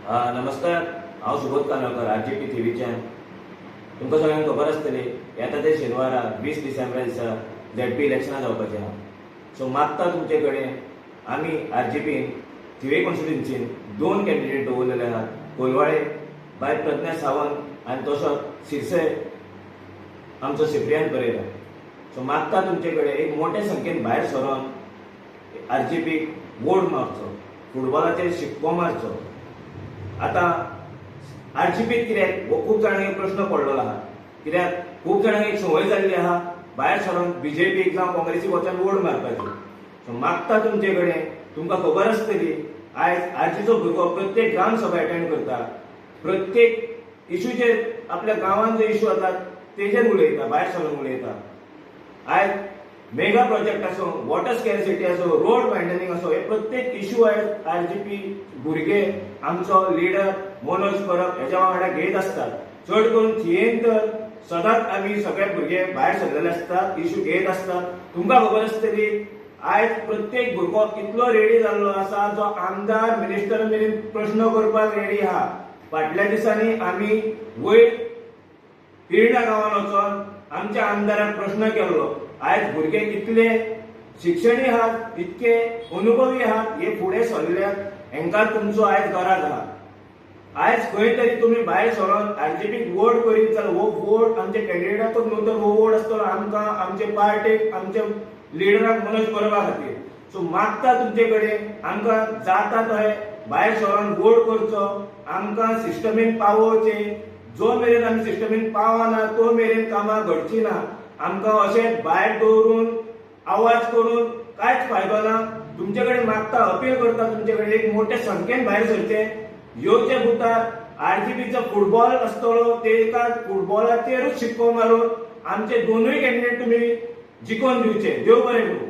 नमस्कार, हांव सुबोध कानोळकर, आरजीपी टीव्हीच्यान. तुमकां सगळ्यांक खबर आसतली येता ते शेनवारा 20 डिसेंबरा दिसा झेडपी इलेक्शनां जावपाचें आहा. सो मागता तुमचे कडेन आमी आरजीपीन थिवे कॉन्स्टिट्युएन्सीन 2 कॅन्डिडेट दवरलेले आहात. कोलवाळे बाय प्रज्ञा सावंत आनी तसोच शिरसे आमचो सिप्रियान परेरा. सो मागता तुमचे कडेन एक मोठ्या संख्येन भायर सरोन आरजीपीक वोट मारचो, फुटबॉलाचेर शिक्को मारचो. आता आरजीपीत कित्याक हो खूब जाणांक प्रश्न पडलेलो आहा, कित्याक खूब जाणांक एक संवय जाल्ली आहा भायर सरोन बीजेपीक जावं काँग्रेसीक वचून वोट मारपाची. सो मागता तुमचे कडेन, तुमकां खबर आसतली आयज आरजीचो भुरगो प्रत्येक ग्राम सभा अटेंड करता, प्रत्येक इशूचेर आपल्या गांवांत जो इशू आसा तेजेर उलयता, भायर सरोन उलयता. आयज मेगा प्रोजेक्ट असो, वॉटर स्कॅरसिटी असो, रोड वायडनिंग असो, हे प्रत्येक इशू आयज आरजीपी भुरगे आमचो लिडर मनोज परब हेच्या वांगडा घेत असतात. चड करून थियेन तर सदांच आमी सगळे भुरगे भायर सरलेले असतात, इशू घेत असतात. तुमकां खबर आसतली आयज प्रत्येक भुरगो इतलो रेडी जाल्लो आसा जो आमदार मिनिस्टर मेरेन प्रश्न करपाक रेडी आहा. फाटल्या दिसांनी आमी वयर पिर्णा गांवांत वचोन आमच्या आमदाराक प्रश्न केल्लो. आयज भुरगे कितले शिक्षणी आहात, इतके अनुभवी आहात, हे फुडें सरल्यात, हेंकां तुमचो आयज गरज आहा. आयज खंय तरी तुमी भायर सरोन आरजीपीक वोट करीत जाल्यार हो वोट आमच्या कॅन्डिडेटाकूच न्हू तर हो वोट आसतलो आमकां, आमचे पार्टीक, आमच्या लिडराक मनोज परबा खातीर. सो मागता तुमचे कडेन आमकां जाता थंय भायर सरोन वोट करचो, आमकां सिस्टमीन पावोवचे. जो मेरेन आमी सिस्टमीन पावना तो मेरेन कामां घडची ना. आमकां अशें भायर दवरून आवाज करून कांयच फायदो ना. तुमचे कडेन मागता, अपील करता तुमचे कडेन एक मोठे संख्येन भायर सरचे. येवचे बुतार आरजीपीचो फुटबॉल आसतलो, तेका फुटबॉलाचेरूच शिक्को मारून आमचे दोनूय कॅन्डिडेट तुमी जिखोवन दिवचे. देव बरें करूं.